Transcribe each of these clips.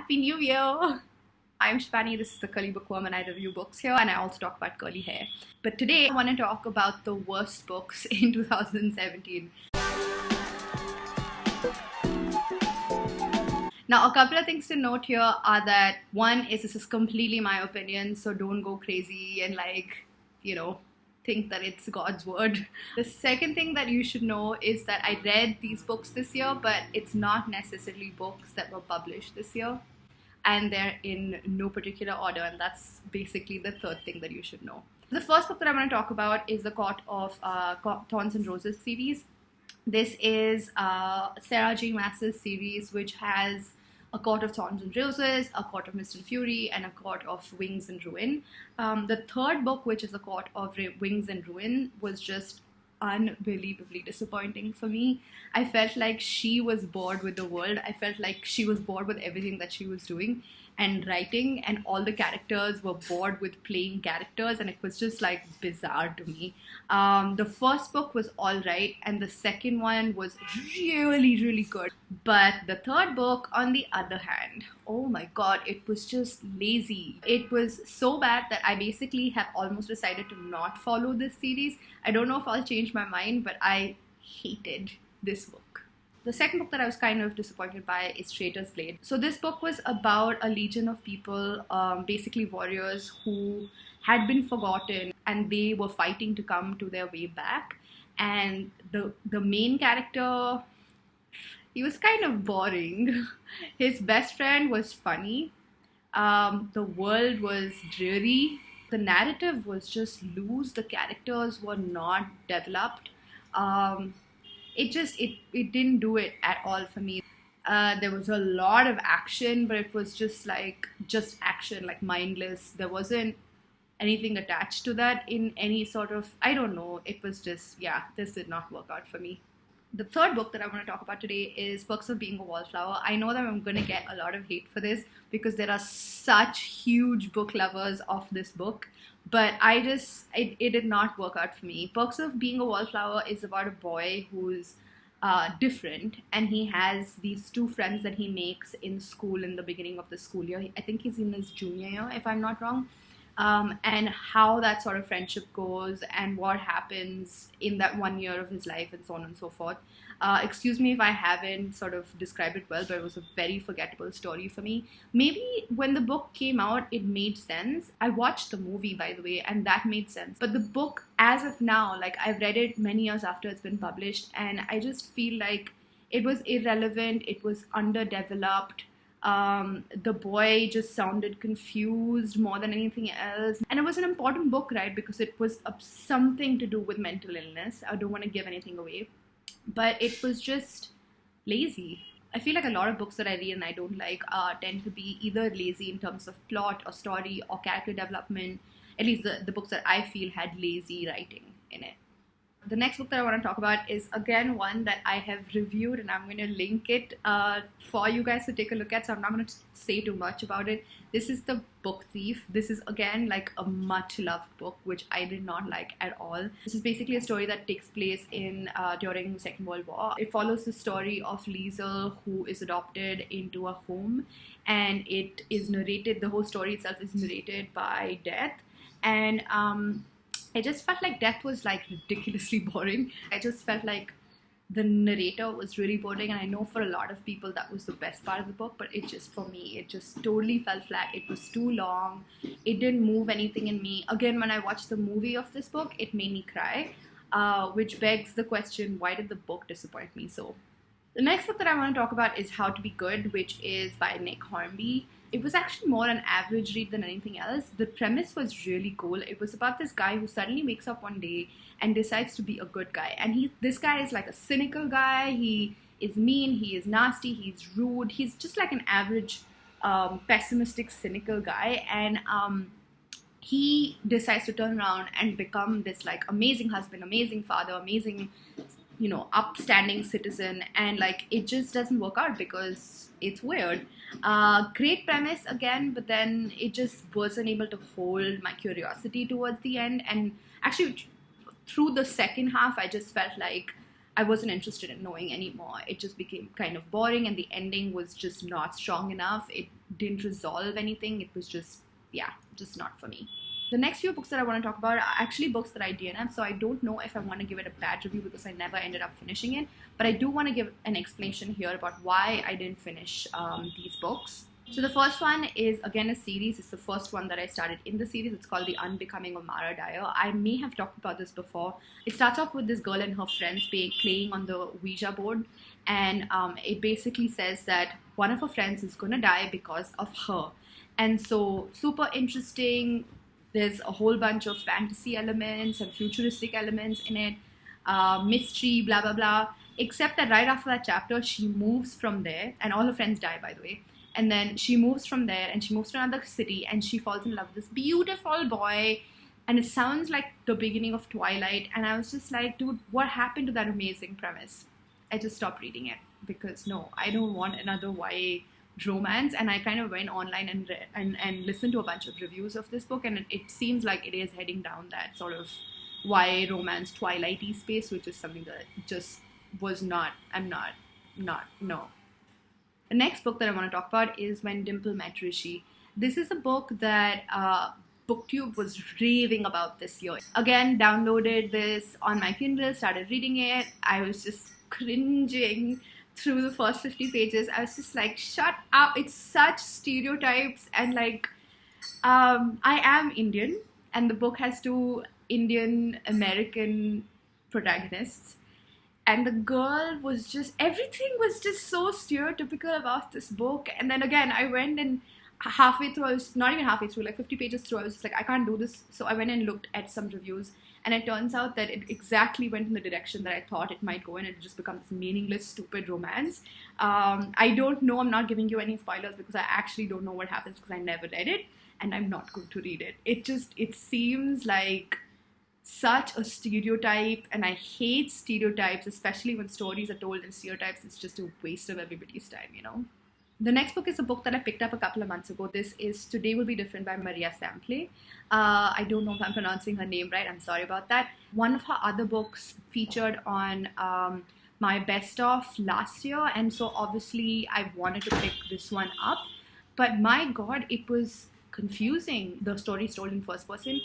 Happy New Year! I'm Shpani, this is the Curly Bookworm, and I review books here, and I also talk about curly hair. But today I want to talk about the worst books in 2017. Now, a couple of things to note here are that one is this is completely my opinion, so don't go crazy and think that it's God's word. The second thing that you should know is that I read these books this year, but it's not necessarily books that were published this year, and they're in no particular order, and that's basically the third thing that you should know. The first book that I'm going to talk about is the Court of Thorns and Roses series. This is Sarah J Maas's series, which has A Court of Thorns and Roses, A Court of Mist and Fury, and A Court of Wings and Ruin. The third book, which is A Court of Wings and Ruin, was just unbelievably disappointing for me. I felt like she was bored with the world. I felt like she was bored with everything that she was doing and writing, and all the characters were bored with playing characters, and it was just like bizarre to me. The first book was alright, and the second one was really good. But the third book, on the other hand, oh my god, it was just lazy. It was so bad that I basically have almost decided to not follow this series. I don't know if I'll change my mind, but I hated this book. The second book that I was kind of disappointed by is Traitor's Blade. So this book was about a legion of people, basically warriors who had been forgotten, and they were fighting to come to their way back. And the main character, he was kind of boring. His best friend was funny. The world was dreary. The narrative was just loose. The characters were not developed. It didn't do it at all for me. There was a lot of action, but it was just action, like mindless. There wasn't anything attached to that in any sort of, I don't know. It was just, this did not work out for me. The third book that I want to talk about today is Perks of Being a Wallflower. I know that I'm going to get a lot of hate for this because there are such huge book lovers of this book, but it did not work out for me. Perks of Being a Wallflower is about a boy who's different, and he has these two friends that he makes in school in the beginning of the school year. I think he's in his junior year, if I'm not wrong. And how that sort of friendship goes and what happens in that 1 year of his life and so on and so forth. Excuse me if I haven't sort of described it well, but it was a very forgettable story for me. Maybe when the book came out, it made sense. I watched the movie, by the way, and that made sense. But the book, as of now, like I've read it many years after it's been published, and I just feel like it was irrelevant, it was underdeveloped. The boy just sounded confused more than anything else. And it was an important book, right? Because it was something to do with mental illness. I don't want to give anything away. But it was just lazy. I feel like a lot of books that I read and I don't like tend to be either lazy in terms of plot or story or character development. At least the books that I feel had lazy writing in it. The next book that I want to talk about is again one that I have reviewed, and I'm going to link it for you guys to take a look at, so I'm not going to say too much about it. This is The Book Thief. This is again like a much loved book, which I did not like at all. This is basically a story that takes place during the Second World War. It follows the story of Liesel, who is adopted into a home, and it is narrated, the whole story itself is narrated by Death, and I just felt like Death was like ridiculously boring. I just felt like the narrator was really boring, and I know for a lot of people that was the best part of the book, but for me, it just totally fell flat. It was too long. It didn't move anything in me. Again, when I watched the movie of this book, it made me cry, which begs the question, why did the book disappoint me so? The next book that I want to talk about is How to Be Good, which is by Nick Hornby. It was actually more an average read than anything else. The premise was really cool. It was about this guy who suddenly wakes up one day and decides to be a good guy. And this guy is like a cynical guy. He is mean, he is nasty, he's rude. He's just like an average, pessimistic, cynical guy. And he decides to turn around and become this like amazing husband, amazing father, amazing, upstanding citizen, and like it just doesn't work out because it's weird. Great premise again, but then it just wasn't able to hold my curiosity towards the end, and actually through the second half I just felt like I wasn't interested in knowing anymore. It just became kind of boring, and the ending was just not strong enough. It didn't resolve anything. It was just, yeah, just not for me. The next few books that I want to talk about are actually books that I DNF, so I don't know if I want to give it a bad review because I never ended up finishing it, but I do want to give an explanation here about why I didn't finish these books. So the first one is, again, a series. It's the first one that I started in the series. It's called The Unbecoming of Maria Dyer. I may have talked about this before. It starts off with this girl and her friends playing on the Ouija board, and it basically says that one of her friends is going to die because of her. And so, super interesting. There's a whole bunch of fantasy elements and futuristic elements in it, mystery, blah, blah, blah. Except that right after that chapter, she moves from there, and all her friends die, by the way. And then she moves from there, and she moves to another city, and she falls in love with this beautiful boy. And it sounds like the beginning of Twilight. And I was just like, dude, what happened to that amazing premise? I just stopped reading it because, no, I don't want another YA romance. And I kind of went online and listened to a bunch of reviews of this book, and it seems like it is heading down that sort of YA romance Twilight-y space, which is something that just was not, no. The next book that I want to talk about is When Dimple Met Rishi. This is a book that BookTube was raving about this year. Again, downloaded this on my Kindle, started reading it. I was just cringing through the first 50 pages. I was just like, shut up. It's such stereotypes. And like, I am Indian, and the book has two Indian American protagonists. And the girl was just, everything was just so stereotypical about this book. And then again, I went and halfway through, I was not even halfway through, like 50 pages through, I was just like, I can't do this. So I went and looked at some reviews, and it turns out that it exactly went in the direction that I thought it might go in. It just becomes meaningless, stupid romance. I don't know, I'm not giving you any spoilers because I actually don't know what happens because I never read it, and I'm not going to read it. It seems like such a stereotype, and I hate stereotypes, especially when stories are told in stereotypes. It's just a waste of everybody's time, you know. The next book is a book that I picked up a couple of months ago. This is Today Will Be Different by Maria Semple. I don't know if I'm pronouncing her name right. I'm sorry about that. One of her other books featured on my best of last year, and so obviously I wanted to pick this one up. But my God, it was confusing. The story told in first person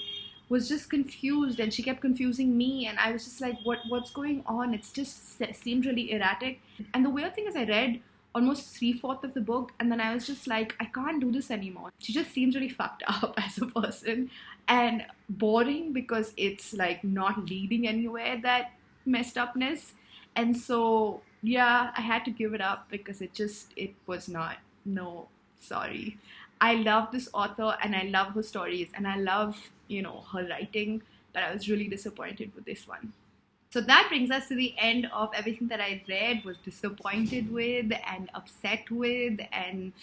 was just confused, and she kept confusing me, and I was just like, what's going on? It's just seemed really erratic. And the weird thing is I read almost 3/4 of the book, and then I was just like, I can't do this anymore. She just seems really fucked up as a person, and boring because it's like not leading anywhere, that messed upness. And so yeah, I had to give it up because it was not, no, sorry. I love this author, and I love her stories, and I love, you know, her writing, but I was really disappointed with this one. So that brings us to the end of everything that I read, was disappointed with and upset with and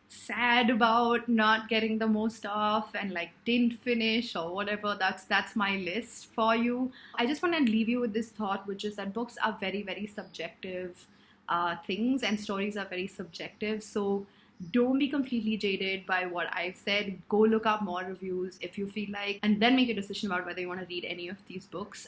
sad about not getting the most of, and like didn't finish or whatever. That's my list for you. I just want to leave you with this thought, which is that books are very, very subjective things, and stories are very subjective. So don't be completely jaded by what I've said. Go look up more reviews if you feel like, and then make a decision about whether you want to read any of these books.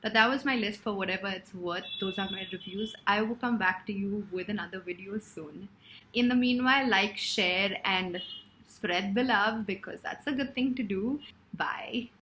But that was my list for whatever it's worth. Those are my reviews. I will come back to you with another video soon. In the meanwhile, like, share, and spread the love because that's a good thing to do. Bye.